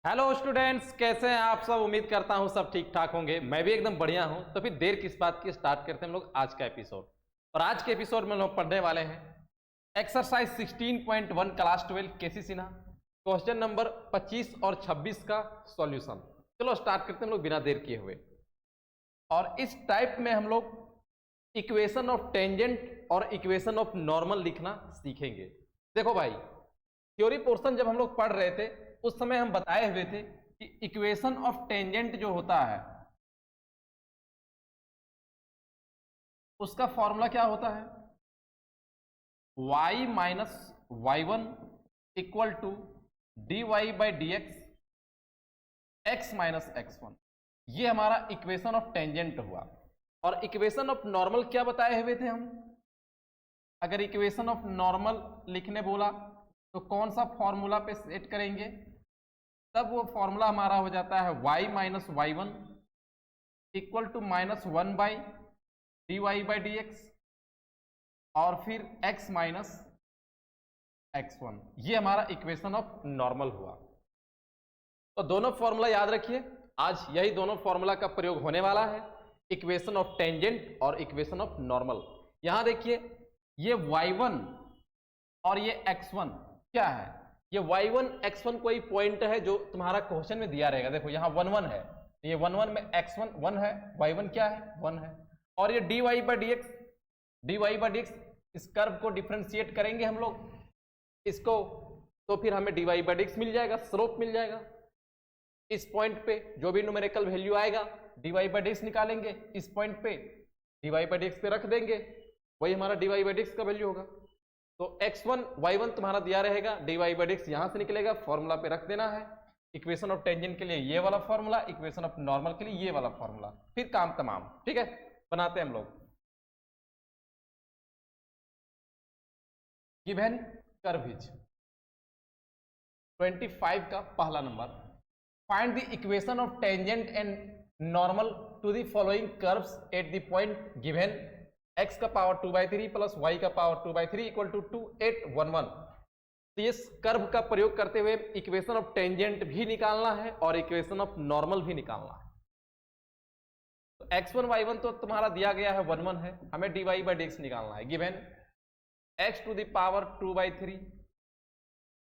Hello students, कैसे हैं आप सब। उम्मीद करता हूं सब ठीक ठाक होंगे। मैं भी एकदम बढ़िया हूं। तो फिर देर किस बात की, स्टार्ट करते हैं हम लोग आज का एपिसोड। और आज के एपिसोड में हम लोग पढ़ने वाले हैं एक्सरसाइज 16.1 क्लास 12 केसी सिन्हा, क्वेश्चन नंबर 25 और 26 का सॉल्यूशन। चलो स्टार्ट करते हैं हम लोग बिना देर किए हुए। और इस टाइप में हम लोग इक्वेशन ऑफ टेंजेंट और इक्वेशन ऑफ नॉर्मल लिखना सीखेंगे। देखो भाई, थ्योरी पोर्शन जब हम लोग पढ़ रहे थे उस समय हम बताए हुए थे कि इक्वेशन ऑफ टेंजेंट जो होता है उसका फॉर्मूला क्या होता है, y minus y1 equal to dy by D x minus x1। ये हमारा इक्वेशन ऑफ टेंजेंट हुआ। और इक्वेशन ऑफ नॉर्मल क्या बताए हुए थे हम। अगर इक्वेशन ऑफ नॉर्मल लिखने बोला तो कौन सा फॉर्मूला पे सेट करेंगे, तब वो फॉर्मूला हमारा हो जाता है y minus y1 equal to minus 1 by d Y by D x और फिर x माइनस x1। ये हमारा इक्वेशन ऑफ नॉर्मल हुआ। तो दोनों फॉर्मूला याद रखिए, आज यही दोनों फॉर्मूला का प्रयोग होने वाला है, इक्वेशन ऑफ टेंजेंट और इक्वेशन ऑफ नॉर्मल। यहां देखिए, ये y1 और ये x1 क्या है। ये y1 x1 कोई पॉइंट है जो तुम्हारा क्वेश्चन में दिया रहेगा। देखो यहाँ 1 1 है, ये 1 1 में x1 1 है, y1 क्या है 1 है। और ये dy बाई डी एक्स, इस कर्व को डिफ्रेंशिएट करेंगे हम लोग इसको, तो फिर हमें dy बाई डी एक्स मिल जाएगा, स्लोप मिल जाएगा। इस पॉइंट पे जो भी न्यूमेरिकल वैल्यू आएगा dy बाई डी एक्स निकालेंगे, इस पॉइंट पे dy बाई डी एक्स पे रख देंगे, वही हमारा dy बाई डी एक्स का वैल्यू होगा। तो x1 y1 तुम्हारा दिया रहेगा, dy बाई डी एक्स यहां से निकलेगा, फॉर्मूला पे रख देना है। इक्वेशन ऑफ टेंजेंट के लिए ये वाला फॉर्मूला, इक्वेशन ऑफ नॉर्मल के लिए ये वाला फॉर्मूला, फिर काम तमाम। ठीक है, बनाते हैं हम लोग। गिवन कर्व इज 25 का पहला number, find the equation of tangent and normal to the following curves at the point given x का पावर 2/3 प्लस y का पावर 2/3 इक्वल टू 2 8 1 1। तो इस कर्व का प्रयोग करते हुए इक्वेशन ऑफ टेंजेंट भी निकालना है और इक्वेशन ऑफ नॉर्मल भी निकालना है। तो x1 y1 तो तुम्हारा दिया गया है 1 1 है, हमें dy बाई डी एक्स निकालना है। Given x to the power 2/3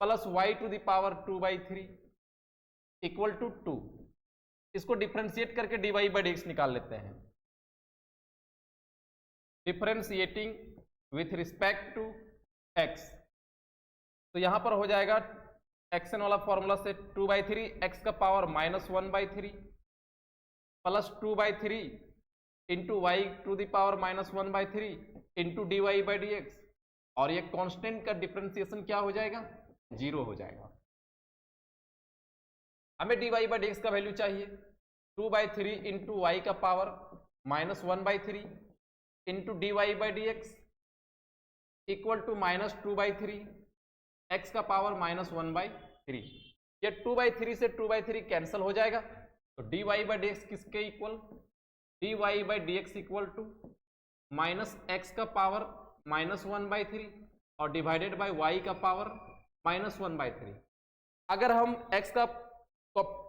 plus y to the power 2/3 equal to 2। इसको डिफ्रेंशिएट करके dy बाई डी एक्स निकाल लेते हैं। Differentiating with respect to x, तो यहां पर हो जाएगा एक्सन वाला फॉर्मूला से 2/3 x का power minus 1/3 plus 2/3 into y to the power minus 1/3 into d Y by D x. और ये कांस्टेंट का डिफ्रेंसिएशन क्या हो जाएगा, 0 हो जाएगा। हमें d Y by D x का वैल्यू चाहिए 2/3 इंटू वाई का power minus 1/3 into d Y by D x equal to minus 2/3 x का पावर माइनस 1/3। ये 2/3 से 2/3 कैंसिल हो जाएगा, तो dy बाई डी एक्स किसके equal, dy by D x equal to minus x का पावर माइनस 1/3 और डिवाइडेड बाई y का पावर माइनस 1/3। अगर हम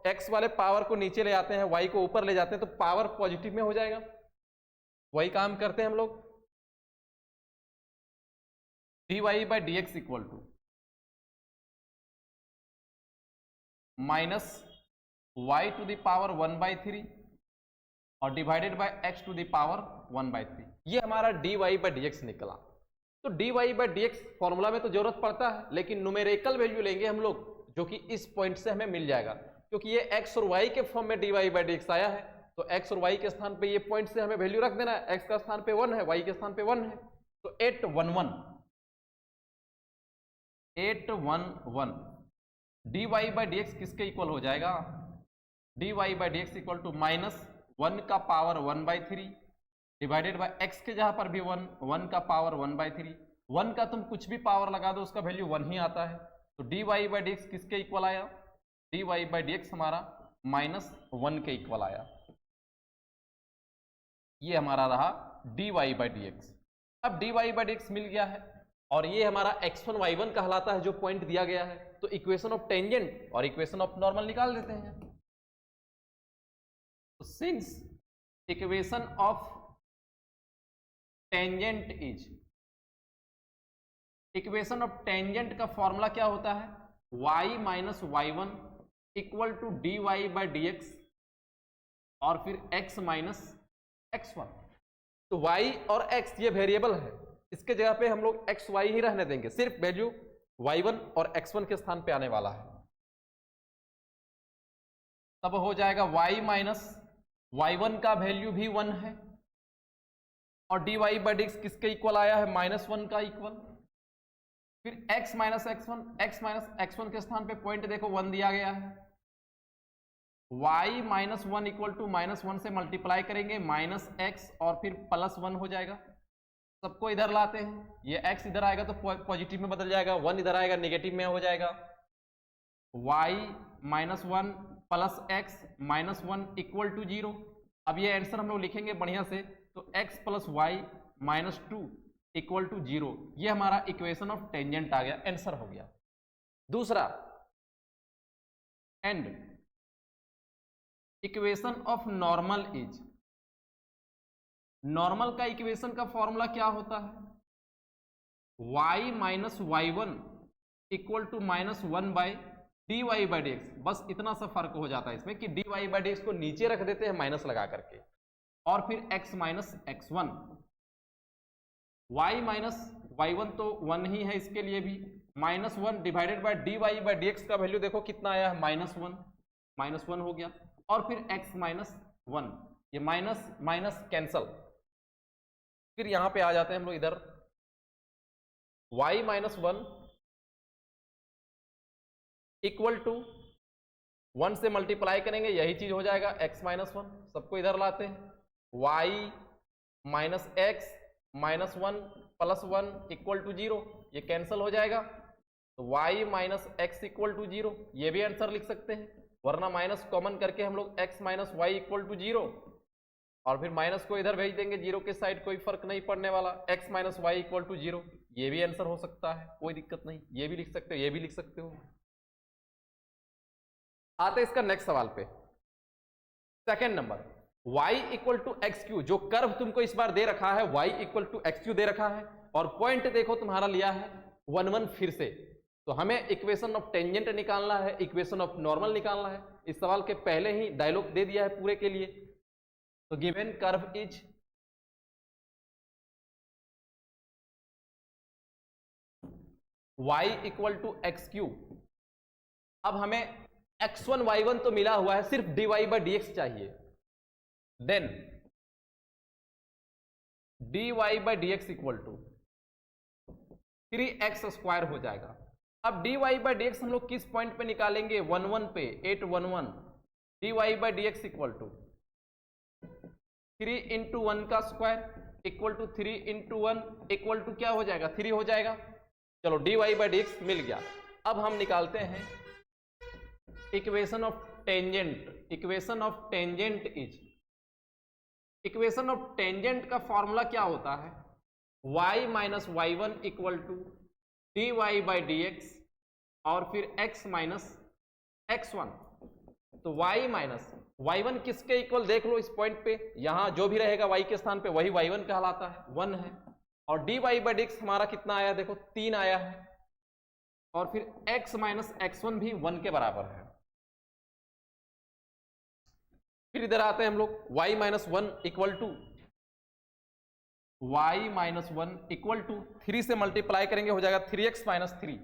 x वाले पावर को नीचे ले जाते हैं, y को ऊपर ले जाते हैं, तो पावर पॉजिटिव में हो जाएगा। वही काम करते हैं हम लोग, dy by D x equal to minus y to the power 1/3 और divided by x to the power 1/3। ये हमारा dy बाई डी एक्स निकला। तो dy by D x formula में तो जरूरत पड़ता है, लेकिन न्यूमेरिकल वैल्यू लेंगे हम लोग जो कि इस पॉइंट से हमें मिल जाएगा, क्योंकि ये x और y के फॉर्म में dy बाई डी एक्स आया है। तो x और y के स्थान पे ये पॉइंट से हमें वैल्यू रख देना है, x का स्थान पे 1 है, y के स्थान पे 1 है। तो 8 1 1 dy बाई डी एक्स किसके इक्वल हो जाएगा, dy by D x equal to minus 1 का पावर 1/3 डिवाइडेड बाय x के जहां पर भी 1 का पावर 1/3। 1 का तुम कुछ भी पावर लगा दो उसका वैल्यू 1 ही आता है। तो dy बाई डी एक्स किसके इक्वल आया, dy बाई डी एक्स हमारा माइनस 1 के इक्वल आया। ये हमारा रहा dy बाई डी एक्स। अब dy बाई डी एक्स मिल गया है, और ये हमारा x1 y1 कहलाता है जो पॉइंट दिया गया है। तो इक्वेशन ऑफ टेंजेंट और इक्वेशन ऑफ नॉर्मल निकाल देते हैं। तो since equation of tangent is, equation of tangent का फॉर्मूला क्या होता है, y minus y1 equal to dy by dx और फिर x माइनस x1। तो y और x ये वेरिएबल है, इसके जगह पे हम लोग एक्स वाई ही रहने देंगे, सिर्फ वैल्यू y1 और x1 के स्थान पे आने वाला है। तब हो जाएगा y माइनस y1 का वैल्यू भी 1 है और dy बाई dx किसके इक्वल आया है, -1 का इक्वल। फिर x माइनस x1 के स्थान पे पॉइंट देखो 1 दिया गया है। y माइनस 1 इक्वल टू -1 से मल्टीप्लाई करेंगे -x और फिर +1 हो जाएगा। सबको इधर लाते हैं, ये x इधर आएगा तो पॉजिटिव में बदल जाएगा, 1 इधर आएगा नेगेटिव में हो जाएगा। y minus 1 plus x minus 1 equal to 0। अब ये आंसर हम लोग लिखेंगे बढ़िया से, तो x plus y minus 2 equal to 0। ये हमारा इक्वेशन ऑफ टेंजेंट आ गया, आंसर हो गया। दूसरा, and equation of normal is, normal का इक्वेशन का फॉर्मूला क्या होता है, y minus y1 equal to -1 by dy by dx। बस इतना सा फर्क हो जाता है इसमें कि dy बाई dx को नीचे रख देते हैं माइनस लगा करके, और फिर x minus x1। y minus y1 तो 1 ही है, इसके लिए भी -1 divided by dy by dx का वैल्यू देखो कितना आया है, -1 हो गया, और फिर x माइनस 1, ये माइनस माइनस कैंसल। फिर यहां पे आ जाते हैं हम लोग इधर, y माइनस 1 इक्वल टू 1 से मल्टीप्लाई करेंगे, यही चीज हो जाएगा x माइनस 1। सबको इधर लाते हैं, y minus x minus 1 plus 1 equal to 0, ये कैंसिल हो जाएगा। तो y minus x equal to 0, ये भी आंसर लिख सकते हैं, वरना माइनस कॉमन करके हम लोग x minus y equal to 0, और फिर माइनस को इधर भेज देंगे 0 के साइड, कोई फर्क नहीं पड़ने वाला, x minus y equal to 0, ये भी आंसर हो सकता है, कोई दिक्कत नहीं, ये भी लिख सकते हो, ये भी लिख सकते हो। आते इसका नेक्स्ट सवाल पे, second number, y equal to x cube, जो कर्व तुमको इस बार दे रखा है y equal to x cube दे रखा है, और पॉइंट देखो तुम्हारा लिया है 1 1 फिर से। तो हमें इक्वेशन ऑफ टेंजेंट निकालना है, इक्वेशन ऑफ नॉर्मल निकालना है। इस सवाल के पहले ही डायलॉग दे दिया है पूरे के लिए। तो given curve is y equal to x cube. अब हमें x1 y1 तो मिला हुआ है, सिर्फ dy बाई dx चाहिए। Then dy by dx equal to 3x square हो जाएगा। अब dy बाई dx हम लोग किस पॉइंट पे निकालेंगे, 1 1 पे, 8 1 1। dy by dx equal to 3 into 1 का square equal to 3 into 1 equal to क्या हो जाएगा, 3 हो जाएगा। चलो dy बाई dx मिल गया। अब हम निकालते हैं equation of tangent. Equation of tangent is, equation of tangent का फॉर्मूला क्या होता है, y minus Y one equal to dy by dx और फिर x माइनस x1। तो y माइनस y1 किसके इक्वल देख लो इस पॉइंट पे, यहां जो भी रहेगा y के स्थान पे वही y1 कहलाता है, 1 है। और dy बाई dx हमारा कितना आया, देखो 3 आया है, और फिर x माइनस x1 भी 1 के बराबर है। फिर इधर आते हैं हम लोग, y minus 1 equal to y minus 1 equal to 3 से मल्टीप्लाई करेंगे हो जाएगा 3x माइनस 3,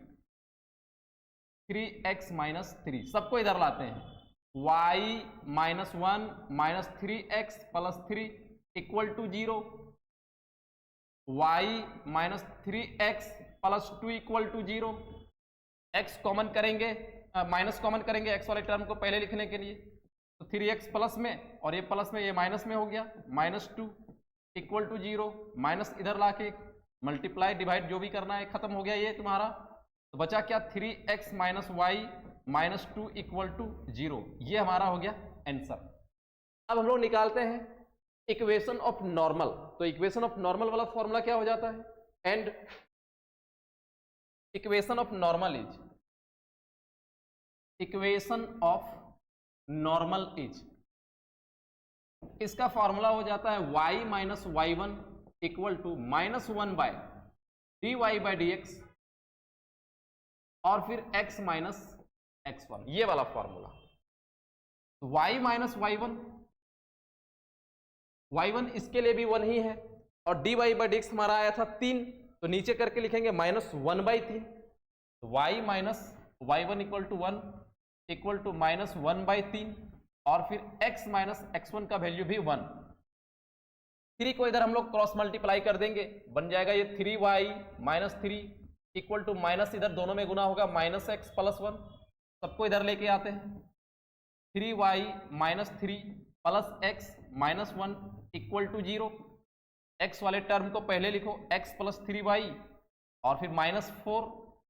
3x माइनस 3। सबको इधर लाते हैं, y minus 1 minus 3x plus 3 equal to 0, y minus 3x plus 2 equal to 0। x common करेंगे, माइनस कॉमन करेंगे x वाले टर्म को पहले लिखने के लिए, तो 3x प्लस में और ये प्लस में, ये माइनस में हो गया, माइनस 2 इक्वल टू 0। माइनस इधर लाके मल्टीप्लाई डिवाइड जो भी करना है खत्म हो गया ये तुम्हारा। तो बचा क्या, 3x minus y minus 2 equal to 0। ये हमारा हो गया आंसर। अब हम लोग निकालते हैं इक्वेशन ऑफ नॉर्मल। तो इक्वेशन ऑफ नॉर्मल वाला फॉर्मूला क्या हो जाता है, and equation of normal is, equation of normal is, इसका फॉर्मूला हो जाता है y minus Y one equal to -1 by dy by D x और फिर x माइनस x1, ये वाला formula. y minus Y one इसके लिए भी 1 ही है, और dy बाई डी एक्स हमारा आया था 3, तो नीचे करके लिखेंगे -1/3। y minus Y one equal to 1 equal to -1/3 और फिर x माइनस x1 का वैल्यू भी 1। 3 को इधर हम लोग क्रॉस मल्टीप्लाई कर देंगे, बन जाएगा ये 3y minus 3 equal to minus, इधर दोनों में गुना होगा -x प्लस 1, सबको इधर लेके आते हैं। 3y minus 3 plus x minus 1 equal to 0। x वाले टर्म को पहले लिखो, x प्लस 3y और फिर -4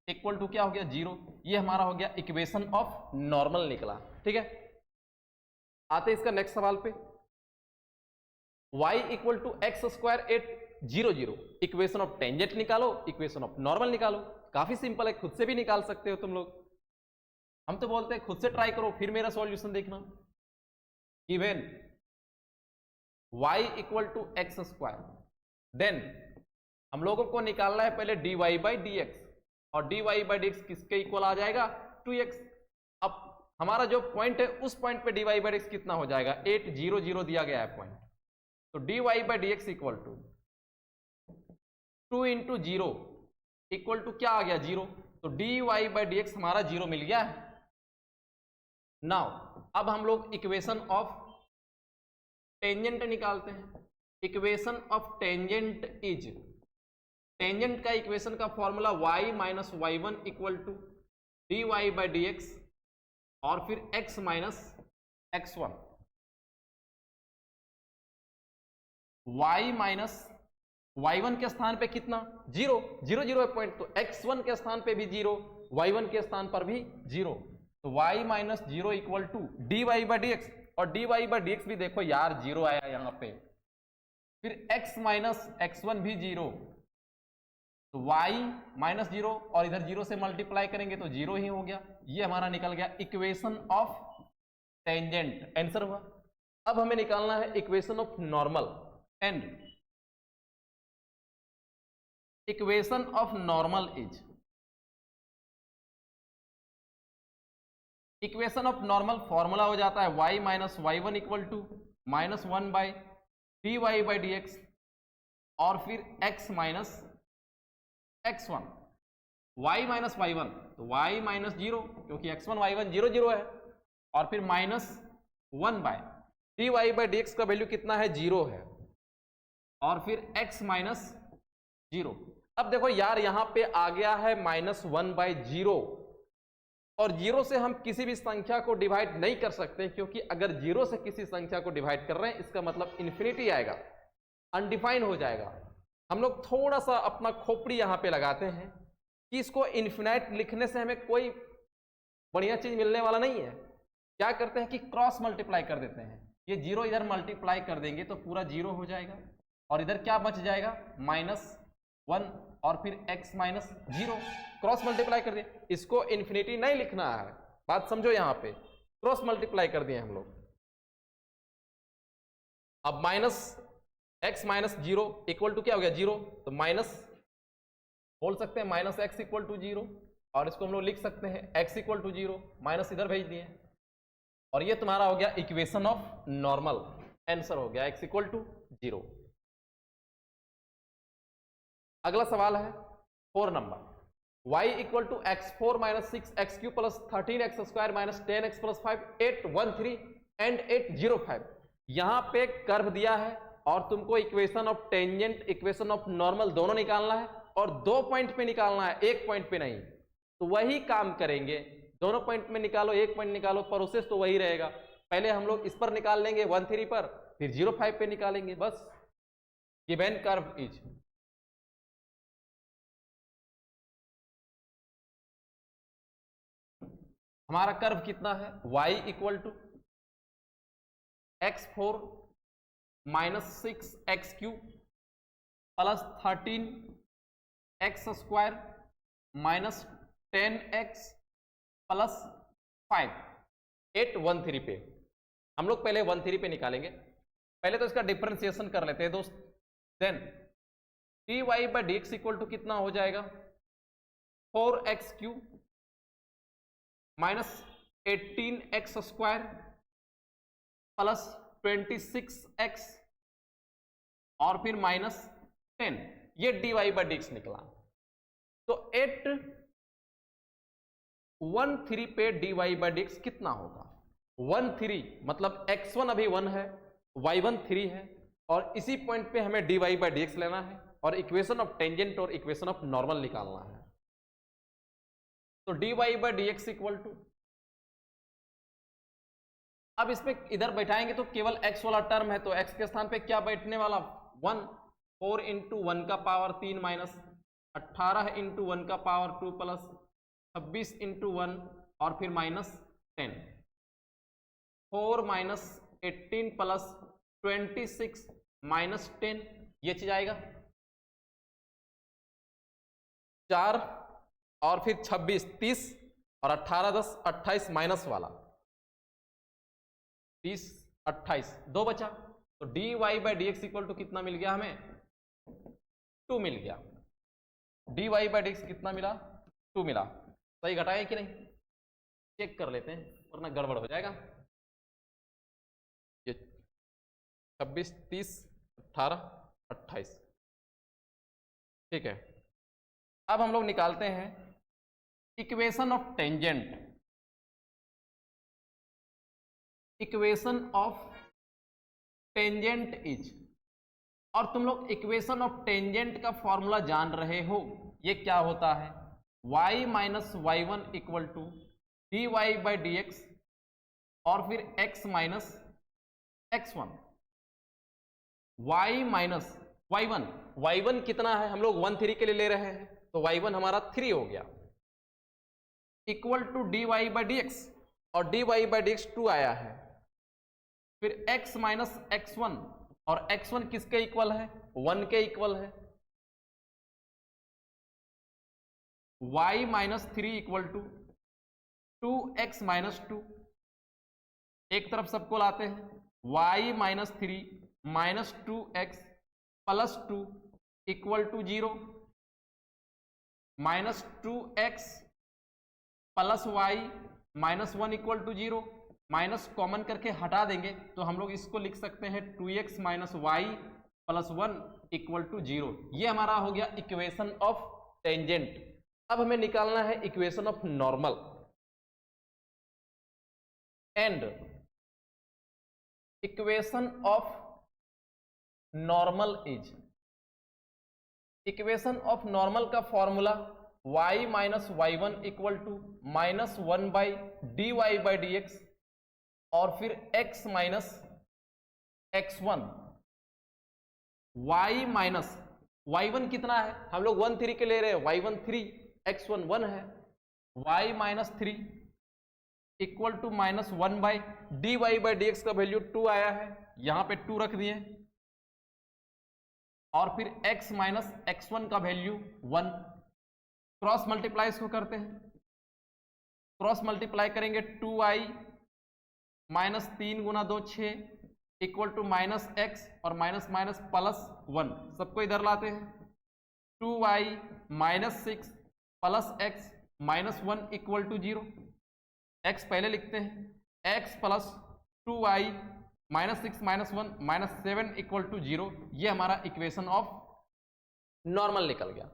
इक्वल टू क्या हो गया 0। ये हमारा हो गया इक्वेशन ऑफ नॉर्मल निकला। ठीक है, आते इसका नेक्स्ट सवाल पे। y equal to x square 8 0 0, equation of tangent निकालो, इक्वेशन ऑफ नॉर्मल निकालो। काफी सिंपल है, खुद से भी निकाल सकते हो तुम लोग। हम तो बोलते हैं खुद से ट्राई करो फिर मेरा सॉल्यूशन देखना। Given y equal to x square, then हम लोगों को निकालना है पहले dy बाई डी एक्स, और dy बाई डी एक्स किसके इक्वल आ जाएगा 2x। अब हमारा जो पॉइंट है उस पॉइंट पे dy बाई डी एक्स कितना हो जाएगा 8 0 0 दिया गया है पॉइंट, तो dy by D x equal to 2 into 0 equal to क्या आ गया 0, तो dy बाई डी एक्स हमारा 0 मिल गया है। नाउ अब हम लोग इक्वेशन ऑफ टेंजेंट निकालते हैं। Equation of tangent is, tangent का इक्वेशन का formula y minus Y one equal to dy by D x और फिर x minus x1। y minus Y one के स्थान पे कितना 0 0 0 है पॉइंट, तो x1 के स्थान पे भी 0, y1 के स्थान पर भी 0, तो y minus 0 equal to dy by D x, और dy बाई डी एक्स भी देखो यार 0 आया यहां पे, फिर x माइनस x1 भी 0, तो y माइनस 0 और इधर 0 से मल्टीप्लाई करेंगे तो 0 ही हो गया। ये हमारा निकल गया इक्वेशन ऑफ टेंजेंट, आंसर हुआ। अब हमें निकालना है equation of normal, and equation of normal is, equation of normal formula हो जाता है y minus Y one equal to -1 by dy by D x और फिर x minus x1। y minus Y one, तो y माइनस 0 क्योंकि x1 y1 0 0 है, और फिर -1 by dy by D x का वैल्यू कितना है 0 है, और फिर x माइनस 0। अब देखो यार यहां पे आ गया है -1/0, और 0 से हम किसी भी संख्या को डिवाइड नहीं कर सकते, क्योंकि अगर 0 से किसी संख्या को डिवाइड कर रहे हैं इसका मतलब इन्फिनिटी आएगा, अनडिफाइन हो जाएगा। हम लोग थोड़ा सा अपना खोपड़ी यहां पे लगाते हैं कि इसको इन्फिनाइट लिखने से हमें कोई बढ़िया चीज मिलने वाला नहीं है। क्या करते हैं कि क्रॉस मल्टीप्लाई कर देते हैं, ये 0 इधर मल्टीप्लाई कर देंगे तो पूरा 0 हो जाएगा, और इधर क्या बच जाएगा -1 और फिर x माइनस 0, क्रॉस मल्टीप्लाई कर दिए। इसको इन्फिनिटी नहीं लिखना है, बात समझो, यहां पे क्रॉस मल्टीप्लाई कर दिए हम लोग। अब x माइनस 0 इक्वल टू क्या हो गया 0, तो माइनस बोल सकते हैं -x इक्वल टू 0, और इसको हम लोग लिख सकते हैं x इक्वल टू 0, माइनस इधर भेज दिए, और ये तुम्हारा हो गया इक्वेशन ऑफ नॉर्मल, आंसर हो गया x इक्वल टू 0। अगला सवाल है 4 number, y equal to x4 minus 6x cube plus 13x square minus 10x plus 5 813 and 805। यहां पे कर्व दिया है और तुमको equation of tangent, equation of normal दोनों निकालना है, और 2 पॉइंट पे निकालना है, 1 पॉइंट पे नहीं। तो वही काम करेंगे, दोनों पॉइंट में निकालो, 1 पॉइंट निकालो, प्रोसेस तो वही रहेगा। पहले हम लोग इस पर निकाल लेंगे 13 पर, फिर 05 पे निकालेंगे, बस। गिवन कर्व इज, हमारा कर्व कितना है y equal to x4 minus 6x cube plus 13x square minus 10x plus 5, 8 1 3 पे हम लोग पहले 1 3 पे निकालेंगे। पहले तो इसका डिफरेंशिएशन कर लेते हैं दोस्त। Then dy by dx equal to कितना हो जाएगा 4x³ minus 18x square plus 26x और फिर माइनस 10, ये dy बाई dx निकला। तो 8 1 3 पे dy बाई dx कितना होगा 1 3, मतलब x1 अभी 1 है, y1 3 है, और इसी पॉइंट पे हमें dy बाई dx लेना है और इक्वेशन ऑफ टेंजेंट और इक्वेशन ऑफ नॉर्मल निकालना है। तो dy by dx equal to, अब इसमें इधर बैठाएंगे तो केवल x वाला टर्म है, तो x के स्थान पे क्या बैठने वाला 1, 4 इंटू 1 का पावर 3 माइनस 18 इंटू 1 का पावर 2 प्लस 26 इंटू 1 और फिर माइनस 10, 4 माइनस 18 प्लस 26 माइनस 10, ये चीज आएगा 4 और फिर 26 30 और 18 10 28 माइनस वाला 30 28 2 बचा। तो dy by dx equal to कितना मिल गया हमें 2 मिल गया। dy बाई dx कितना मिला 2 मिला। सही घटाए कि नहीं चेक कर लेते हैं वरना गड़बड़ हो जाएगा। ये 26 30 18 28 ठीक है। अब हम लोग निकालते हैं equation of tangent. Equation of tangent is, और तुम लोग इक्वेशन ऑफ टेंजेंट का फॉर्मूला जान रहे हो, ये क्या होता है y minus y1 equal to dy by dx और फिर x minus x1। y minus y1 कितना है, हम लोग 1 3 के लिए ले रहे हैं, तो y1 हमारा 3 हो गया equal to dy by dx, और dy बाई dx 2 आया है, फिर x माइनस x1, और x1 किसके इक्वल है 1 के इक्वल है, y minus 3 equal to 2x minus 2, एक तरफ सबको लाते हैं, y minus 3 minus 2x plus 2 equal to 0, minus 2x plus y minus 1 equal to 0, minus common करके हटा देंगे तो हम लोग इसको लिख सकते हैं 2x minus y plus 1 equal to 0। ये हमारा हो गया इक्वेशन ऑफ टेंजेंट। अब हमें निकालना है equation of normal, and equation of normal is, equation of normal का formula y minus y1 equal to minus 1 by dy by dx और फिर x minus x1। y minus y1 कितना है, हम लोग 1 3 के ले रहे हैं, y1 3 x1 1 है, y minus 3 equal to minus 1 by dy by dx का वैल्यू 2 आया है, यहां पे 2 रख दिए, और फिर x माइनस x1 का वैल्यू 1। क्रॉस मल्टीप्लाई इसको करते हैं, क्रॉस मल्टीप्लाई करेंगे 2i माइनस 3 गुना 2 6 इक्वल टू माइनस x और माइनस माइनस प्लस 1, सबको इधर लाते हैं, 2y minus 6 plus x minus 1 equal to 0। x पहले लिखते हैं, x plus 2y minus 6 minus 1 minus 7 equal to 0। ये हमारा इक्वेशन ऑफ नॉर्मल निकल गया।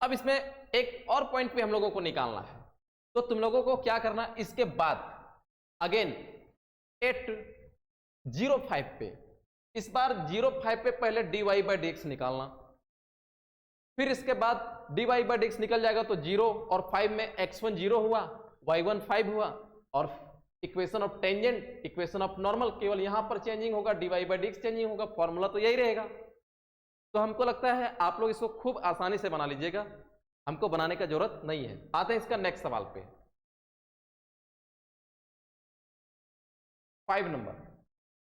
अब इसमें एक और पॉइंट पे हम लोगों को निकालना है, तो तुम लोगों को क्या करना, इसके बाद अगेन 805 पे, इस बार 05 पे पहले dy बाई dx निकालना, फिर इसके बाद dy बाई dx निकल जाएगा तो 0 और 5 में x1 0 हुआ, y1 5 हुआ, और equation of tangent equation of normal केवल यहां पर चेंजिंग होगा, dy बाई dx चेंजिंग होगा, फॉर्मूला तो यही रहेगा। तो हमको लगता है आप लोग इसको खूब आसानी से बना लीजिएगा, हमको बनाने का जरूरत नहीं है। आते हैं इसका नेक्स्ट सवाल पे, 5 number,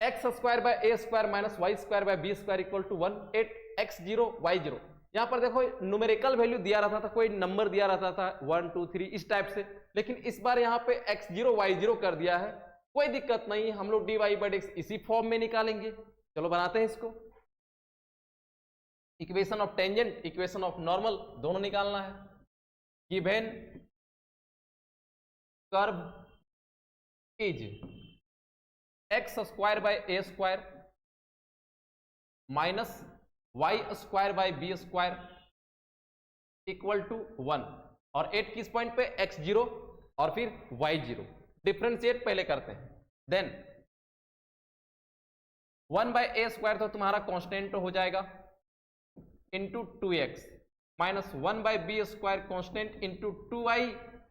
x square by a square minus y square by b square equal to 1 8 x0 y0। यहाँ पर देखो न्यूमेरिकल वैल्यू दिया रहता था, कोई नंबर दिया रहता था 1 2 3 इस टाइप से, लेकिन इस बार यहाँ पे x0 y0 कर दिया है। कोई दिक्कत नहीं, हम लोग dy बाई dx इसी फॉर्म में निकालेंगे। चलो बनाते हैं इसको। Equation of tangent, equation of normal दोनों निकालना है। Given curve is x square by a square minus y square by b square equal to 1, और 8 किस पॉइंट पे, x0 और फिर y0। डिफ्रेंशिएट पहले करते हैं, देन 1 बाय ए स्क्वायर तो तुम्हारा कांस्टेंट हो जाएगा into 2x minus 1 by b square constant into 2y,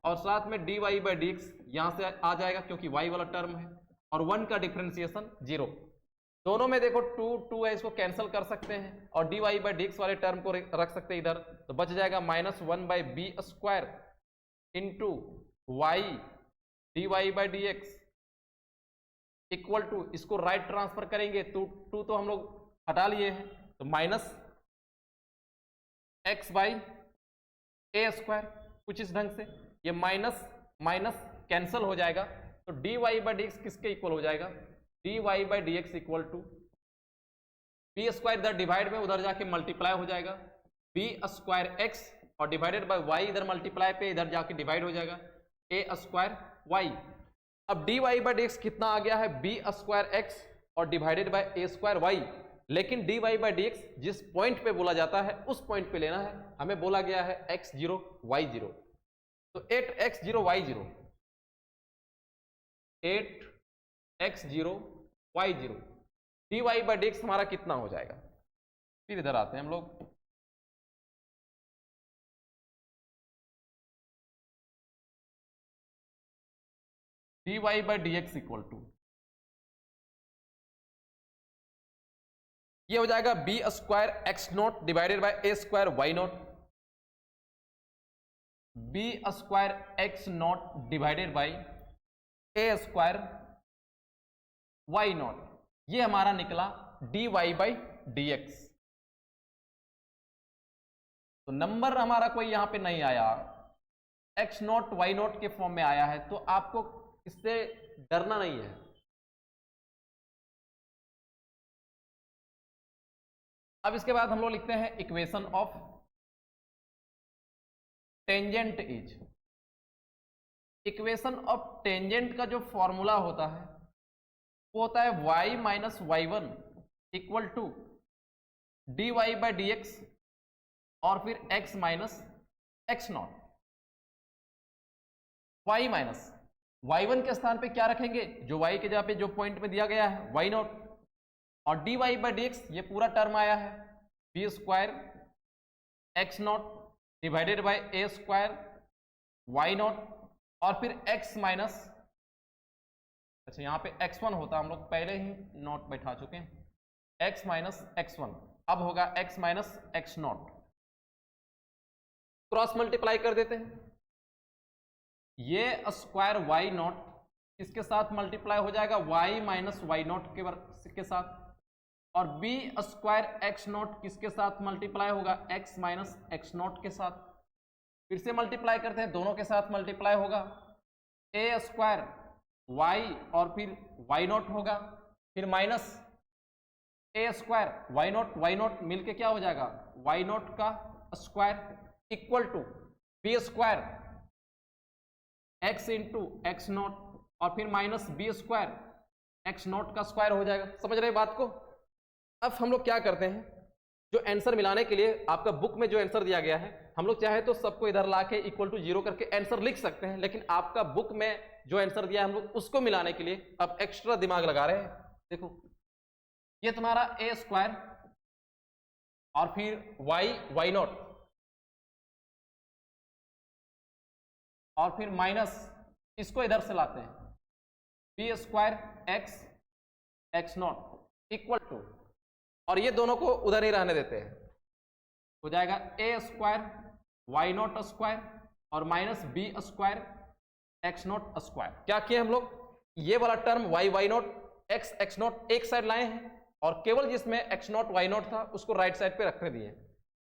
और साथ में dy बाई dx यहां से आ जाएगा क्योंकि y वाला टर्म है, और 1 का डिफ्रेंसिएशन 0। दोनों में देखो 2 है, इसको कैंसिल कर सकते हैं और dy बाई dx वाले टर्म को रख सकते हैं इधर, तो बच जाएगा minus 1 by b square into y dy by dx equal to, इसको राइट ट्रांसफर करेंगे तो 2 तो हम लोग हटा लिए हैं, तो minus x by a square, कुछ इस ढंग से ये माइनस माइनस कैंसिल हो जाएगा, तो dy बाई dx किसके इक्वल हो जाएगा, dy by dx equal to b square, इधर डिवाइड में उधर जाके मल्टीप्लाई हो जाएगा, बी स्क्वायर x और डिवाइडेड बाय y, इधर मल्टीप्लाई पे इधर जाके डिवाइड हो जाएगा, ए स्क्वायर y। अब dy बाई dx कितना आ गया है, बी स्क्वायर x और divided by a square y, लेकिन dy बाई dx जिस पॉइंट पे बोला जाता है उस पॉइंट पे लेना है, हमें बोला गया है x0 y0, तो 8x0 y0, 8x0 y0, dy by dx हमारा कितना हो जाएगा। फिर इधर आते हैं हम लोग, dy by dx equal to, ये हो जाएगा b square x nought divided by a square Y nought, b square x nought divided by a square Y nought, ये हमारा निकला dy बाई dx। तो नंबर हमारा कोई यहां पे नहीं आया, x नॉट वाई नॉट के फॉर्म में आया है, तो आपको इससे डरना नहीं है। अब इसके बाद हम लोग लिखते हैं equation of tangent is, equation of tangent का जो फॉर्मूला होता है वो होता है y minus y1 equal to dy by dx और फिर x minus x nought. y minus y1 के स्थान पे क्या रखेंगे, जो y के जगह पे जो पॉइंट में दिया गया है y नॉट, और dy बाई dx ये पूरा टर्म आया है b square x nought divided by a square Y nought, और फिर x माइनस, अच्छा यहाँ पे x1 होता, हम लोग पहले ही नॉट बैठा चुके हैं, x माइनस x1, अब होगा x minus x not, cross multiply कर देते हैं, ये स्क्वायर वाई नॉट किसके साथ मल्टीप्लाई हो जाएगा, y माइनस वाई नॉट के साथ, और बी स्क्वायर एक्स नॉट किसके साथ मल्टीप्लाई होगा, x माइनस एक्स नॉट के साथ। फिर से मल्टीप्लाई करते हैं, दोनों के साथ मल्टीप्लाई होगा, ए स्क्वायर y और फिर वाई नॉट होगा, फिर माइनस ए स्क्वायर वाई नॉट मिलके क्या हो जाएगा, वाई नॉट का square equal to b square x into x nought, और फिर minus b square x nought का स्क्वायर हो जाएगा। समझ रहे बात को। अब हम लोग क्या करते हैं, जो आंसर मिलाने के लिए आपका बुक में जो आंसर दिया गया है, हम लोग चाहे तो सबको इधर लाके इक्वल टू 0 करके आंसर लिख सकते हैं, लेकिन आपका बुक में जो आंसर दिया है हम लोग उसको मिलाने के लिए अब एक्स्ट्रा दिमाग लगा रहे हैं। देखो ये तुम्हारा ए स्क्वायर और फिर वाई नॉट और फिर माइनस, इसको इधर से लाते हैं, B square x nought equal to, और ये दोनों को उधर ही रहने देते हैं, हो जाएगा a square why not square और minus b square x not square. क्या किए हम लोग, ये वाला term y nought x nought एक साइड लाए हैं और केवल जिसमें एक्स नॉट वाई नॉट था उसको राइट साइड पे रखने दिए।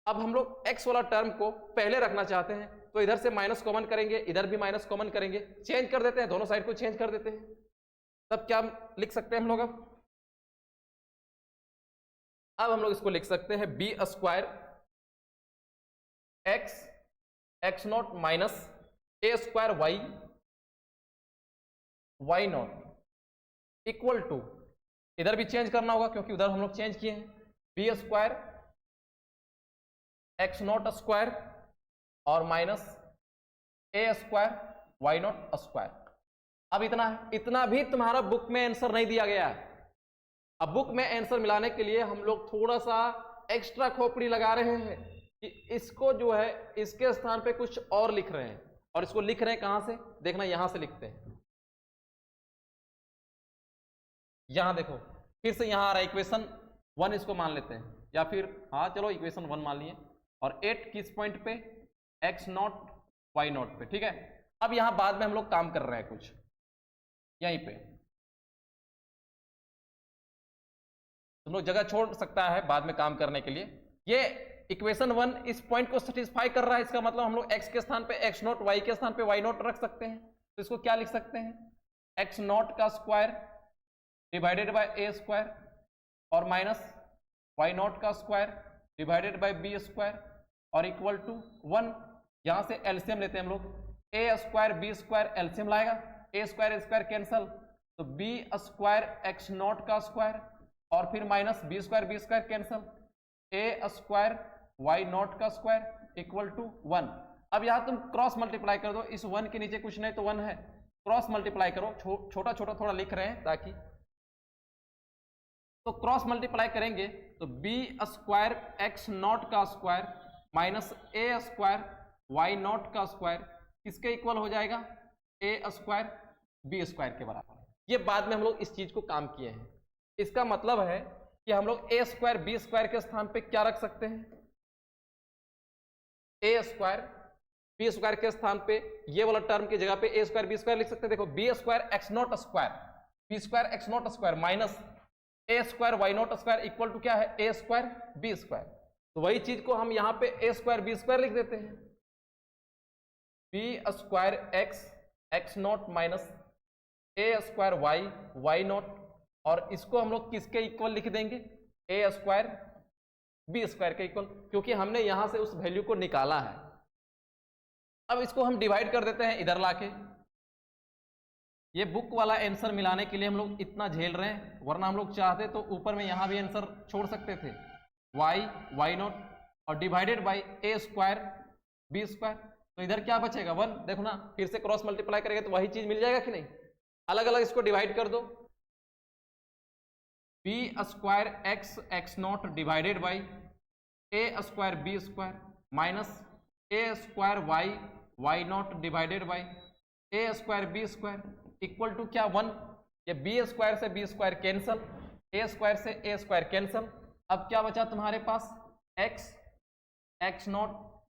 अब हम लोग x वाला टर्म को पहले रखना चाहते हैं, तो इधर से माइनस कॉमन करेंगे, इधर भी माइनस कॉमन करेंगे, चेंज कर देते हैं, दोनों साइड को चेंज कर देते हैं। तब क्या लिख सकते हैं हम लोग? अब हम लोग इसको लिख सकते हैं B square x nought minus A square Y nought equal to, इधर भी चेंज करना होगा क्योंकि उधर हम लोग चेंज किए हैं, B square x not square और minus A square why not square. अब इतना है, इतना भी तुम्हारा बुक में आंसर नहीं दिया गया है। अब बुक में आंसर मिलाने के लिए हम लोग थोड़ा सा एक्स्ट्रा खोपड़ी लगा रहे हैं कि इसको जो है इसके स्थान पे कुछ और लिख रहे हैं, और इसको लिख रहे हैं कहां से? देखना, यहां से लिखते हैं। यहां देखो, फिर से यहां आ रहा है इक्वेशन 1, इसको मान लेते हैं, या फिर हाँ चलो इक्वेशन 1 मान लिए, और 8 किस पॉइंट पे? एक्स नॉट वाई नॉट पे, ठीक है। अब यहां बाद में हम लोग काम कर रहे हैं कुछ यहीं पे, तुम लोग जगह छोड़ सकता है बाद में काम करने के लिए। ये इक्वेशन 1 इस पॉइंट को सेटिस्फाई कर रहा है, इसका मतलब हम लोग x के स्थान पे x नॉट, y के स्थान पे y नॉट रख सकते हैं। तो इसको क्या लिख सकते हैं? x नॉट का square divided by a square और माइनस y नॉट का square divided by b square और इक्वल टू 1। यहां से एलसीएम लेते हैं हम लोग, a square b square LCM लाएगा, a स्क्वायर कैंसल, तो b स्क्वायर x नॉट का स्क्वायर और फिर minus b square cancel, a square y not का स्क्वायर इक्वल टू 1। अब यहां तुम क्रॉस मल्टीप्लाई कर दो, इस 1 के नीचे कुछ नहीं तो 1 है, क्रॉस मल्टीप्लाई करो, छोटा छोटा थोड़ा लिख रहे हैं ताकि, तो क्रॉस मल्टीप्लाई करेंगे तो b स्क्वायर x नॉट का square minus a square y not का स्क्वायर किसके इक्वल हो जाएगा? a स्क्वायर b स्क्वायर के बराबर। ये बाद में हम लोग इस चीज को काम किए हैं। इसका मतलब है कि हम लोग a स्क्वायर b स्क्वायर के स्थान पे क्या रख सकते हैं? a स्क्वायर b स्क्वायर के स्थान पे ये वाला टर्म की जगह पे a स्क्वायर b स्क्वायर लिख सकते हैं। देखो, b square x nought square, b square x nought square minus a square y nought square equal to क्या है? a square b square. तो वही चीज को हम यहां पे a स्क्वायर b स्क्वायर लिख देते हैं, b square x not minus a square y nought, और इसको हम लोग किसके इक्वल लिख देंगे? a स्क्वायर b स्क्वायर के इक्वल, क्योंकि हमने यहां से उस वैल्यू को निकाला है। अब इसको हम डिवाइड कर देते हैं इधर लाके। ये बुक वाला आंसर मिलाने के लिए हम लोग इतना झेल रहे हैं, वरना हम लोग चाहते तो ऊपर में यहां भी आंसर छोड़ सकते थे, y नॉट और divided by a square b square. तो इधर क्या बचेगा? 1। देखो ना, फिर से क्रॉस मल्टीप्लाई करेंगे तो वही चीज मिल जाएगा कि नहीं? अलग अलग इसको डिवाइड कर दो, b square x nought divided by a square b square minus a square y nought divided by a square b square equal to क्या? 1। ये b स्क्वायर से b square cancel, a square से a square cancel. अब क्या बचा तुम्हारे पास? x nought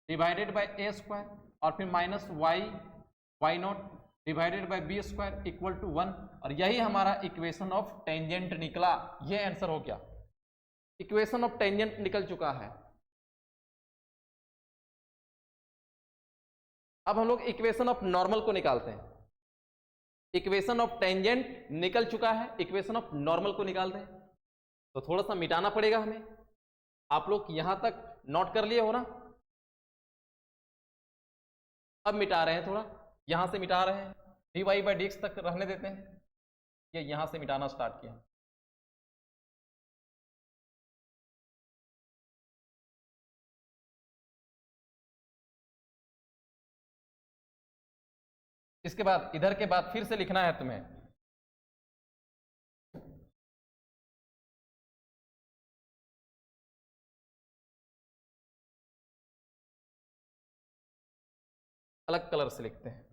divided by a square और फिर minus y nought divided by b square equal to 1। और यही हमारा इक्वेशन ऑफ टेंजेंट निकला। ये आंसर हो गया, इक्वेशन ऑफ टेंजेंट निकल चुका है। अब हम लोग इक्वेशन ऑफ नॉर्मल को निकालते हैं। इक्वेशन ऑफ टेंजेंट निकल चुका है, इक्वेशन ऑफ नॉर्मल को निकालते हैं। तो थोड़ा सा मिटाना पड़ेगा हमें। आप लोग यहां तक नोट कर लिए हो ना? अब मिटा रहे हैं, थोड़ा यहां से मिटा रहे हैं, dy बाई dx तक रहने देते हैं। ये यहां से मिटाना स्टार्ट किया। इसके बाद इधर के बाद फिर से लिखना है तुम्हें, अलग कलर से लिखते हैं,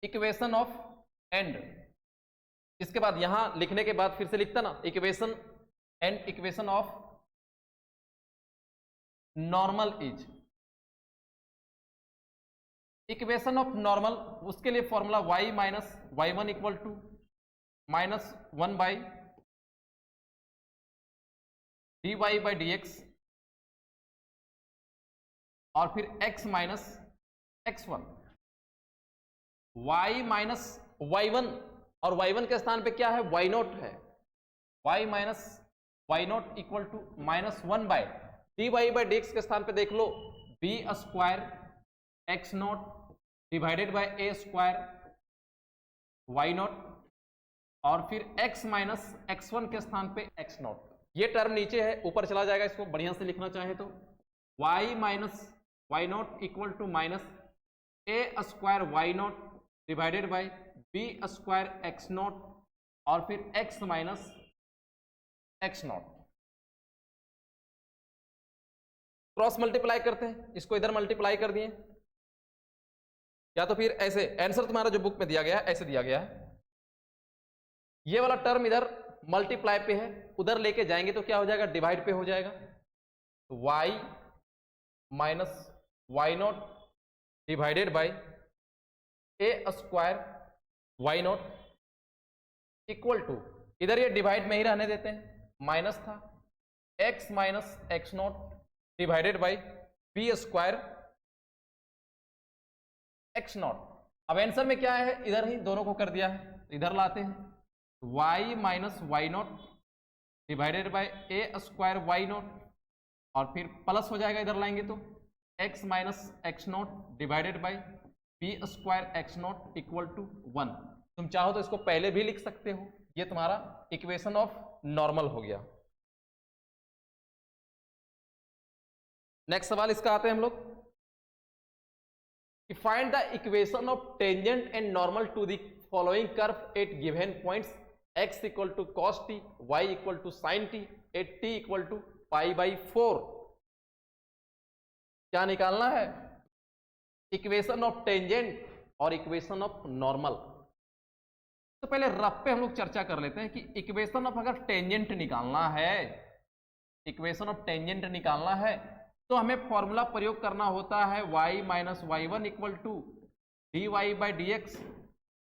इक्वेशन ऑफ एंड। इसके बाद यहां लिखने के बाद फिर से लिखता ना, equation and equation of normal is. Equation of normal, उसके लिए formula y minus y1 equal to -1 by d Y by D x और फिर x minus x1, y minus y1 और y1 के स्थान पे क्या है y नोट है, y minus y nought equal to minus 1 by d Y by D x के स्थान पे देख लो b square x nought divided by a square y nought और फिर x माइनस x1 के स्थान पे x नोट। ये टर्म नीचे है, ऊपर चला जाएगा, इसको बढ़िया से लिखना चाहे तो y minus y nought equal to minus a square y nought divided by b square x nought और फिर x minus x nought. Cross multiply करते हैं, इसको इधर मल्टीप्लाई कर दिए, या तो फिर ऐसे, आंसर तुम्हारा जो बुक में दिया गया है ऐसे दिया गया है, ये वाला टर्म इधर मल्टीप्लाई पे है, उधर लेके जाएंगे तो क्या हो जाएगा डिवाइड पे हो जाएगा, तो y minus y nought divided by a square y nought equal to, इधर ये डिवाइड में ही रहने देते हैं, माइनस था x minus x nought divided by b square x note. अब आंसर में क्या है, इधर ही दोनों को कर दिया है, इधर लाते हैं y minus y nought divided by a square y nought और फिर प्लस हो जाएगा, इधर लाएंगे तो x minus x nought divided by b square x nought equal to 1। तुम चाहो तो इसको पहले भी लिख सकते हो, ये तुम्हारा इक्वेशन ऑफ नॉर्मल हो गया। नेक्स्ट सवाल इसका आते हैं हम लोग, find the equation of tangent and normal to the following curve at given points x equal to cos t, y equal to sine t, at t equal to pi by 4। क्या निकालना है, equation of tangent और equation of normal. तो पहले rough पे हम लोग चर्चा कर लेते हैं कि इक्वेशन ऑफ अगर टेंजेंट निकालना है, इक्वेशन ऑफ टेंजेंट निकालना है तो हमें फॉर्मूला प्रयोग करना होता है y minus Y one equal to D Y by D x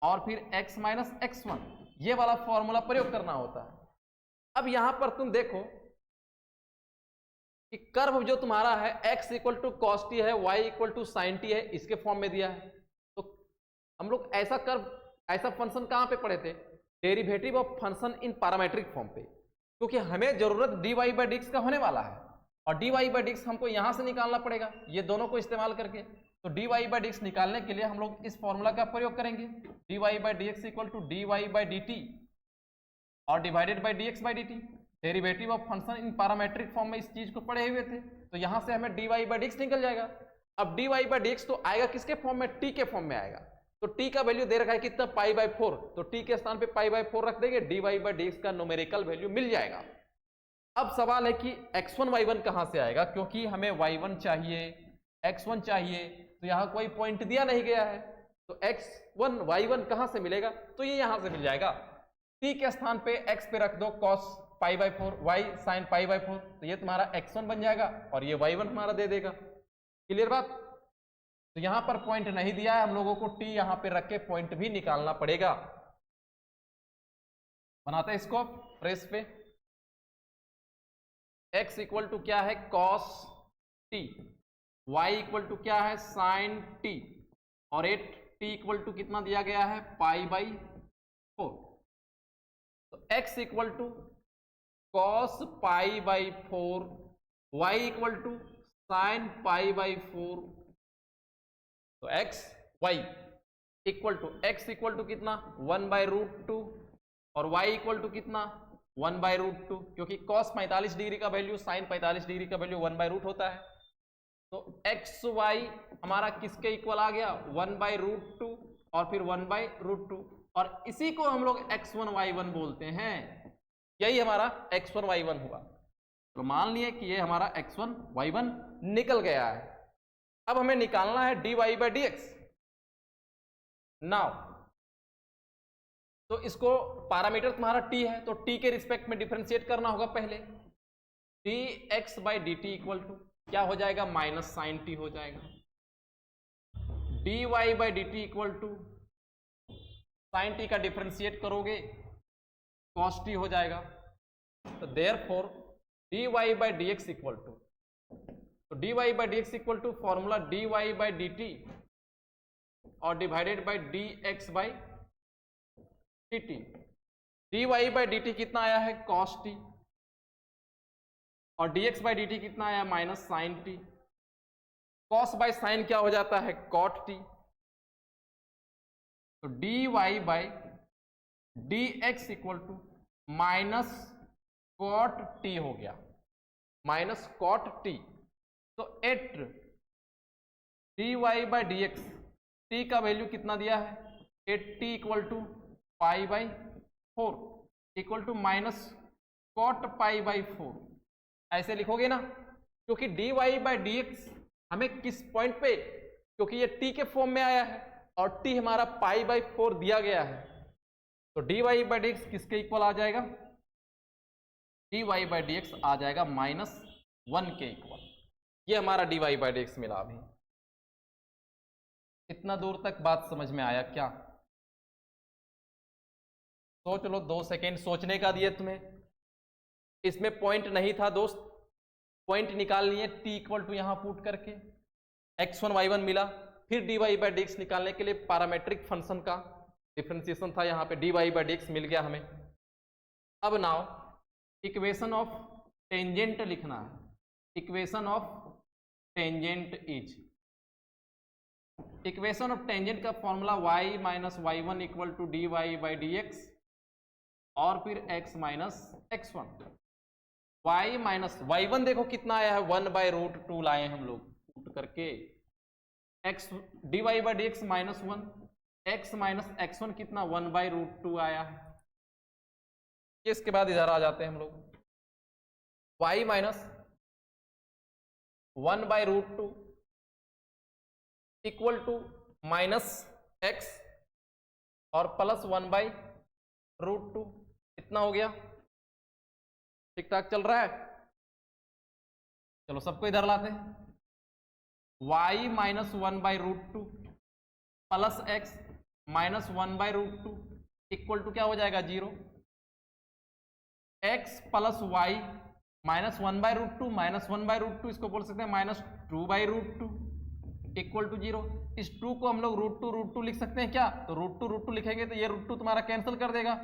और फिर x माइनस x1, ये वाला फॉर्मूला प्रयोग करना होता है। अब यहां पर तुम देखो कि कर्व जो तुम्हारा है x equal to cos t है, y equal to sine t है, इसके फॉर्म में दिया है। तो हम लोग ऐसा कर्व, ऐसा फंक्शन कहां पे पढ़े थे, derivative of function in parametric form पे, क्योंकि हमें जरूरत d Y by D x का होने वाला है और d Y by D x हमको यहां से निकालना पड़ेगा, ये दोनों को इस्तेमाल करके। तो D Y by D x निकालने के लिए हम लोग इस फॉर्मूला का प्रयोग करेंगे, D Y by D x equal to D Y by D T और divided by D x by D T. Derivative of function in parametric form में इस चीज को पढ़े हुए थे, तो यहां से हमें d Y by D x निकल जाएगा। अब d Y by D x तो आएगा किसके फॉर्म में, टी के फॉर्म में आएगा। तो टी का वैल्यू दे रखा है कितना, पाई बाई 4, तो टी के स्थान पे पाई बाई 4 रख देंगे, d Y by D x का न्यूमेरिकल वैल्यू मिल जाएगा। अब सवाल है कि x1 y1 कहां से आएगा, क्योंकि हमें y1 चाहिए, x1 चाहिए, तो यहां कोई पॉइंट दिया नहीं गया है, तो x1 y1 कहां से मिलेगा, तो ये यहां से मिल जाएगा। t के स्थान पे x पे रख दो cos pi by 4, y sin pi by 4, तो ये तुम्हारा x1 बन जाएगा और ये y1 हमारा दे देगा। क्लियर बात। तो यहां पर पॉइंट नहीं दिया है, हम लोगों को t यहां पे रख के पॉइंट भी निकालना पड़ेगा। बनाते हैं इसको प्रेस पे, x इक्वल टू क्या है cos t, y equal to क्या है sin t और 8t इक्वल टू कितना दिया गया है, पाई बाई 4। तो x equal to cos pi by 4, y equal to sin pi by 4, तो x y इक्वल टू कितना 1 बाई रूट 2 और y इक्वल टू कितना 1 बाई रूट 2, क्योंकि cos 45 डिग्री का वैल्यू sin 45 डिग्री का वैल्यू 1 बाई रूट होता है। तो एक्स वाई हमारा किसके इक्वल आ गया, 1 बाई रूट 2 और फिर 1 बाई रूट 2, और इसी को हम लोग x1 y1 बोलते हैं। यही हमारा x1 y1 हुआ। तो मान लिए कि ये हमारा x1 y1 निकल गया है। अब हमें निकालना है dy by D x. Now तो इसको पैरामीटर तुम्हारा t है, तो t के रिस्पेक्ट में डिफरेंशिएट करना होगा पहले। dx by D T equal to क्या हो जाएगा, माइनस साइन टी हो जाएगा। dy by D T equal to sine T का डिफरेंशिएट करोगे cos t हो जाएगा। तो therefore D Y by D x equal to, तो D Y by D x equal to formula D Y by D T और divided by D x by D T. D Y by D T कितना आया है cos t, और d x by D T कितना आया minus sine t. Cos by sine क्या हो जाता है कॉट टी, तो D Y by D x equal to minus cot t हो गया, माइनस कॉट टी। तो at d Y by D x, t का वैल्यू कितना दिया है at T equal to pi by four equal to minus cot pi by four, ऐसे लिखोगे ना, क्योंकि D Y by D x हमें किस पॉइंट पे, क्योंकि ये टी के फॉर्म में आया है और टी हमारा पाई बाई फोर दिया गया है, तो D Y by D x किसके इक्वल आ जाएगा, D Y by D X आ जाएगा माइनस वन के इक्वल। ये हमारा D Y by D X मिला। अभी इतना दूर तक बात समझ में आया क्या? सोच लो, 2 सेकेंड सोचने का दिए तुम्हें, इसमें पॉइंट नहीं था दोस्त, पॉइंट निकाल लिए टी इक्वल टू यहां पुट करके, x1 y1 मिला, फिर d Y by D x निकालने के लिए पैरामेट्रिक फंक्शन का डिफरेंशिएशन था, यहां पे D Y by D X मिल गया हमें। अब नाउ इक्वेशन ऑफ टेंजेंट लिखना है, equation of tangent is, equation of tangent का formula y minus Y one equal to D Y by D x और फिर x minus x one. y minus Y one देखो कितना आया है 1/√2 लाए हम लोग पुट करके, x d Y by D x minus one, x minus x one कितना 1/√2 आया है। इसके बाद इधर आ जाते हैं हम लोग, y minus 1/√2 equal to minus x और प्लस 1/√2, इतना हो गया। ठीक ठाक चल रहा है? चलो सबको इधर लाते हैं, y minus 1/√2 plus x minus 1/√2 equal to क्या हो जाएगा 0। x plus y minus 1/√2 minus 1/√2, इसको बोल सकते हैं माइनस 2/√2 इक्वल टू 0। इस 2 को हम लोग √2 लिख सकते हैं क्या, तो √2 लिखेंगे तो ये √2 तुम्हारा कैंसिल कर देगा,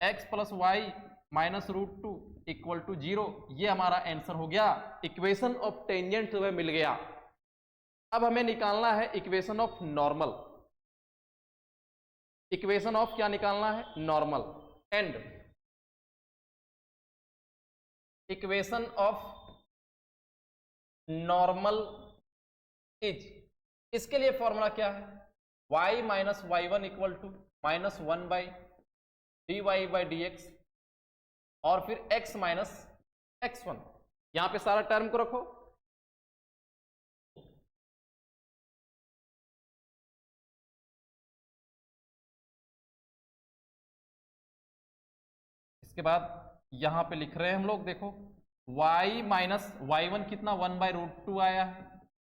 x plus y minus √2 equal to 0। ये हमारा आंसर हो गया, इक्वेशन ऑफ टेंजेंट हमें मिल गया। अब हमें निकालना है equation of normal, equation of क्या निकालना है normal, and equation of normal is, इसके लिए फॉर्मूला क्या है y minus Y one equal to minus 1/dy/dx और फिर x माइनस x1। यहां पे सारा टर्म को रखो, इसके बाद यहां पे लिख रहे हैं हम लोग, देखो y माइनस वाई वन कितना 1/√2 आया है,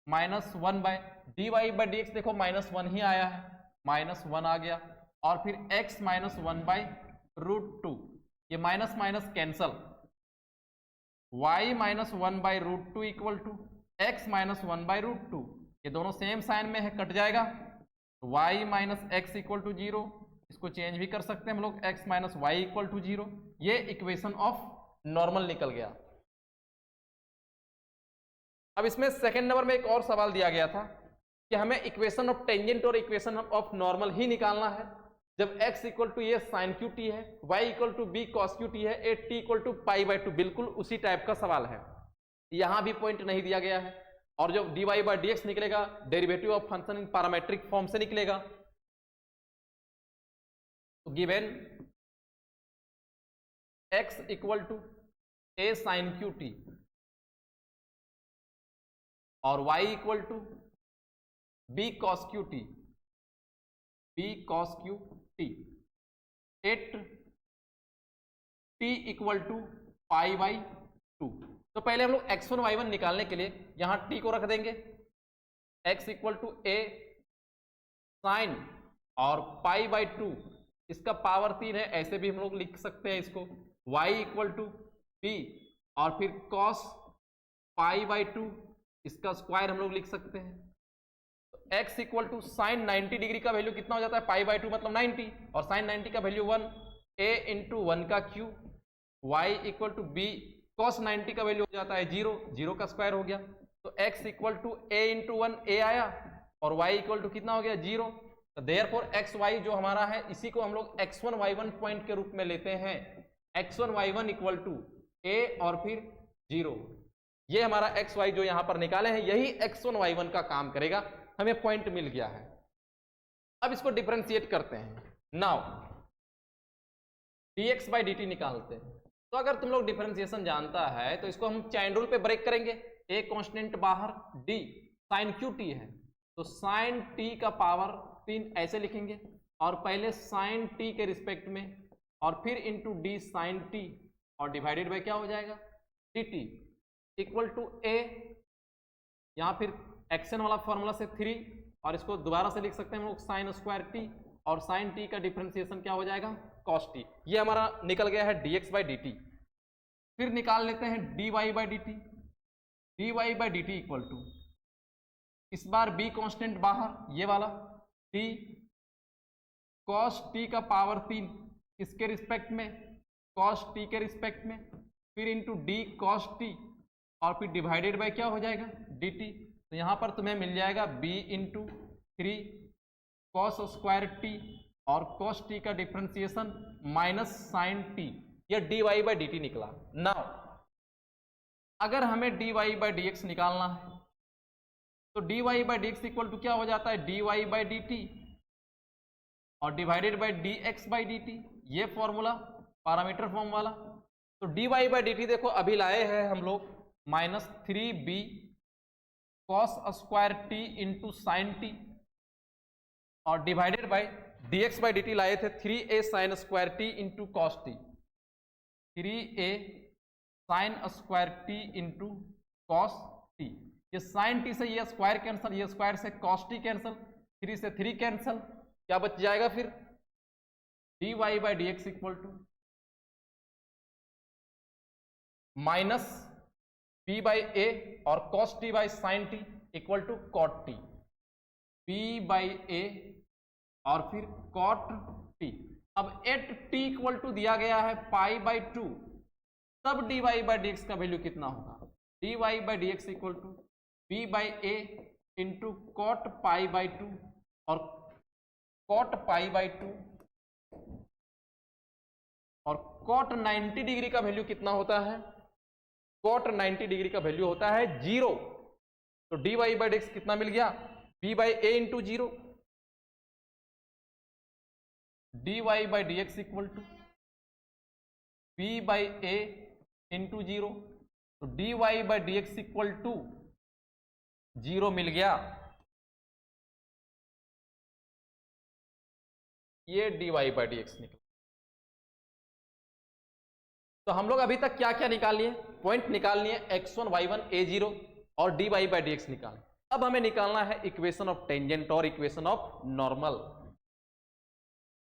माइनस 1/dy/dx देखो माइनस 1 ही आया है, माइनस 1 आ गया, और फिर x माइनस 1/√2, ये minus minus cancel, y minus 1/√2 equal to x minus 1/√2, ये दोनों सेम साइन में है, कट जाएगा, तो y minus x equal to 0, इसको चेंज भी कर सकते हैं हम लोग, x minus y equal to 0। ये इक्वेशन ऑफ नॉर्मल निकल गया। अब इसमें सेकंड नंबर में एक और सवाल दिया गया था कि हमें इक्वेशन ऑफ टेंजेंट और इक्वेशन ऑफ नॉर्मल ही निकालना है, जब x इक्वल टू ये साइन क्यू टी है, y equal to B cos cube t है, ए टी इक्वल टू पाई/2, बिल्कुल उसी टाइप का सवाल है, यहां भी पॉइंट नहीं दिया गया है। और जो dy/dx निकलेगा derivative of function in parametric form से निकलेगा, तो given x equal to A sine cube T और y equal to B cos cube T, B cos cube T, at T equal to पाई/2। तो पहले हम लोग x1 y1 निकालने के लिए यहां t को रख देंगे, x equal to A sine और पाई/2, इसका पावर 3 है, ऐसे भी हम लोग लिख सकते हैं इसको, y इक्वल टू बी और फिर cos π/2 इसका स्क्वायर हम लोग लिख सकते हैं। तो x equal to sine 90 degree का वैल्यू कितना हो जाता है, π/2 मतलब 90, और साइन 90 का वैल्यू 1, a इंटू 1 का cube, y equal to b cos 90 का वैल्यू हो जाता है 0, 0 का स्क्वायर हो गया। तो x equal to a into 1, a आया, और y इक्वल टू कितना हो गया 0। तो देयरफॉर एक्स वाई जो हमारा है इसी को हम लोग x1 y1 पॉइंट के रूप में लेते हैं। x1 y1 equal to a और फिर 0, ये हमारा एक्स वाई जो यहां पर निकाले हैं यही x1 y1 का काम करेगा, हमें पॉइंट मिल गया है। अब इसको डिफरेंशिएट करते हैं। नाउ dx बाई dt निकालते हैं। तो अगर तुम लोग डिफरेंशिएशन जानता है तो इसको हम चैन रूल पे ब्रेक करेंगे। a कांस्टेंट बाहर, d साइन क्यू टी है तो साइन t का पावर 3 ऐसे लिखेंगे, और पहले साइन t के रिस्पेक्ट में और फिर इंटू d साइन t और डिवाइडेड बाय क्या हो जाएगा dt इक्वल टू a, यहाँ फिर एक्शन वाला फॉर्मूला से 3, और इसको दोबारा से लिख सकते हैं हम लोग साइन स्क्वायर t, और साइन t का डिफरेंशिएशन क्या हो जाएगा cos t। ये हमारा निकल गया है dx बाई dt। फिर निकाल लेते हैं dy by dt। dy by dt equal to, इस बार b कांस्टेंट बाहर, ये वाला t cos t का पावर 3 इसके रिस्पेक्ट में, cos t के रिस्पेक्ट में, फिर इंटू d cos t और फिर डिवाइडेड बाय क्या हो जाएगा dt। तो यहाँ पर तुम्हें मिल जाएगा b into 3 cos square t और cos t का डिफरेंशिएशन माइनस साइन t, यह dy बाई dt निकला। नाउ अगर हमें dy बाई dx निकालना है तो dy by dx equal to क्या हो जाता है dy बाई dt और divided by dx by dt, ये फॉर्मूला पैरामीटर फॉर्म वाला। तो dy बाई dt देखो अभी लाए हैं हम लोग minus 3b cos square t into sine t और divided by dx by dt लाए थे 3a sine square t into cos t, 3a sine square t into cos t। ये साइन t से ये स्क्वायर कैंसल, ये square से cos t cancel, 3 से 3 cancel, क्या बच जाएगा फिर dy by dx equal to minus p by a और cos t by sine t equal to cot t, p by a और फिर cot t। अब एट t इक्वल टू दिया गया है पाई बाई 2, तब dy बाई dx का value कितना होगा, dy by dx equal to p by a into cot pi by 2 और cot पाई बाई 2 और cot 90 डिग्री का वैल्यू कितना होता है, cot 90 डिग्री का वैल्यू होता है 0। तो dy बाई dx कितना मिल गया p by a into 0, dy by dx equal to p by a into 0। तो dy by dx equal to 0 मिल गया, ये dy बाई dx निकला। तो हम लोग अभी तक क्या क्या निकाल लिए, पॉइंट निकाल लिए x1 y1 a0 और dy बाई dx निकाल। अब हमें निकालना है इक्वेशन ऑफ टेंजेंट और equation of normal.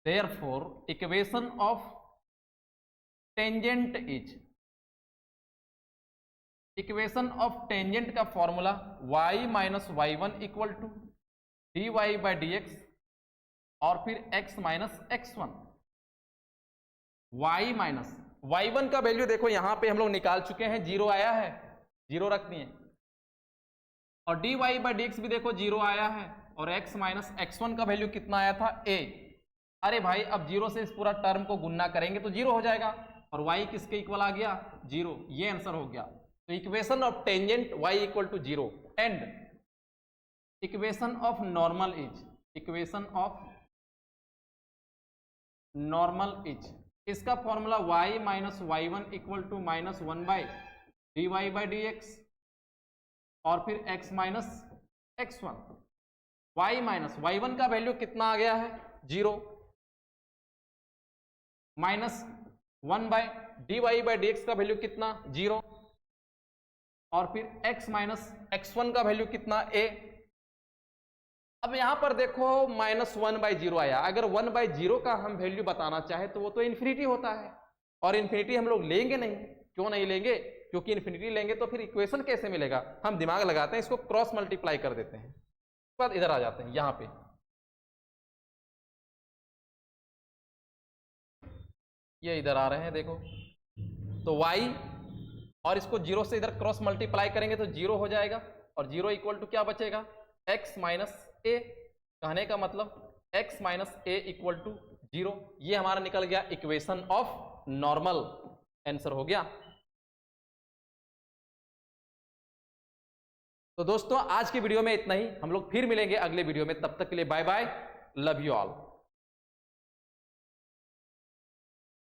Therefore equation of tangent is, equation of tangent का formula y minus y1 equal to dy by dx और फिर x minus x1। y minus y1 का वैल्यू देखो यहां पे हम लोग निकाल चुके हैं, 0 आया है, 0 रख दिए, और dy बाई dx भी देखो 0 आया है, और x माइनस x1 का वैल्यू कितना आया था a। अरे भाई अब 0 से इस पूरा टर्म को गुणा करेंगे तो 0 हो जाएगा, और y किसके इक्वल आ गया 0, ये आंसर हो गया। तो equation of tangent y equal to 0 and equation of normal is, equation of normal is, इसका formula y minus y1 equal to minus 1 by dy by dx और फिर x minus x1। y minus y1 का value कितना आ गया है 0, minus 1 by dy by dx का value कितना 0, और फिर x माइनस x1 का वैल्यू कितना a। अब यहां पर देखो माइनस 1 बाई 0 आया, अगर 1 बाई 0 का हम वैल्यू बताना चाहे तो वो तो इन्फिनिटी होता है, और इन्फिनिटी हम लोग लेंगे नहीं। क्यों नहीं लेंगे, क्योंकि इन्फिनिटी लेंगे तो फिर इक्वेशन कैसे मिलेगा, हम दिमाग लगाते हैं, इसको क्रॉस मल्टीप्लाई कर देते हैं, उसके बाद इधर आ जाते हैं यहां पे, ये इधर आ रहे हैं देखो, तो y और इसको 0 से इधर क्रॉस मल्टीप्लाई करेंगे तो 0 हो जाएगा, और 0 इक्वल टू क्या बचेगा, x माइनस ए। कहने का मतलब x minus a equal to 0। ये हमारा निकल गया इक्वेशन ऑफ नॉर्मल, आंसर हो गया। तो दोस्तों आज की वीडियो में इतना ही, हम लोग फिर मिलेंगे अगले वीडियो में, तब तक के लिए bye bye, love you all.